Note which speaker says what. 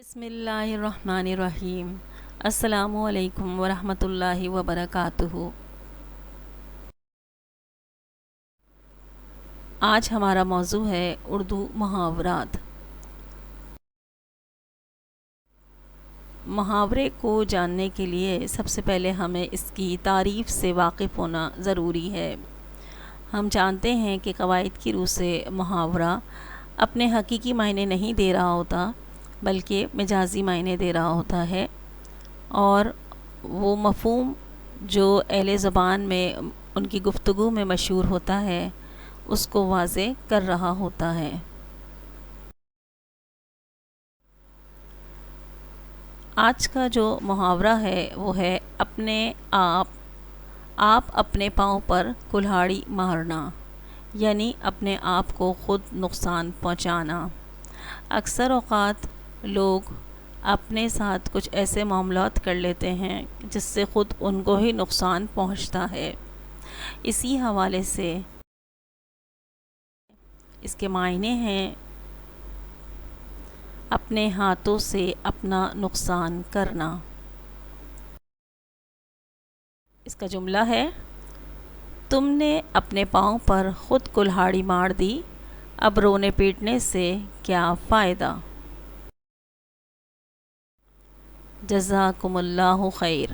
Speaker 1: بسم اللہ الرحمن الرحیم۔ السلام علیکم ورحمۃ اللہ وبرکاتہ۔ آج ہمارا موضوع ہے اردو محاورات۔ محاورے کو جاننے کے لیے سب سے پہلے ہمیں اس کی تعریف سے واقف ہونا ضروری ہے۔ ہم جانتے ہیں کہ قواعد کی روح سے محاورہ اپنے حقیقی معنی نہیں دے رہا ہوتا بلکہ مجازی معنی دے رہا ہوتا ہے، اور وہ مفہوم جو اہل زبان میں ان کی گفتگو میں مشہور ہوتا ہے اس کو واضح کر رہا ہوتا ہے۔ آج کا جو محاورہ ہے وہ ہے آپ اپنے پاؤں پر کلہاڑی مارنا، یعنی اپنے آپ کو خود نقصان پہنچانا۔ اکثر اوقات لوگ اپنے ساتھ کچھ ایسے معاملات کر لیتے ہیں جس سے خود ان کو ہی نقصان پہنچتا ہے۔ اسی حوالے سے اس کے معنی ہیں اپنے ہاتھوں سے اپنا نقصان کرنا۔ اس کا جملہ ہے: تم نے اپنے پاؤں پر خود کلہاڑی مار دی، اب رونے پیٹنے سے کیا فائدہ۔ جزاکم اللہ خیر۔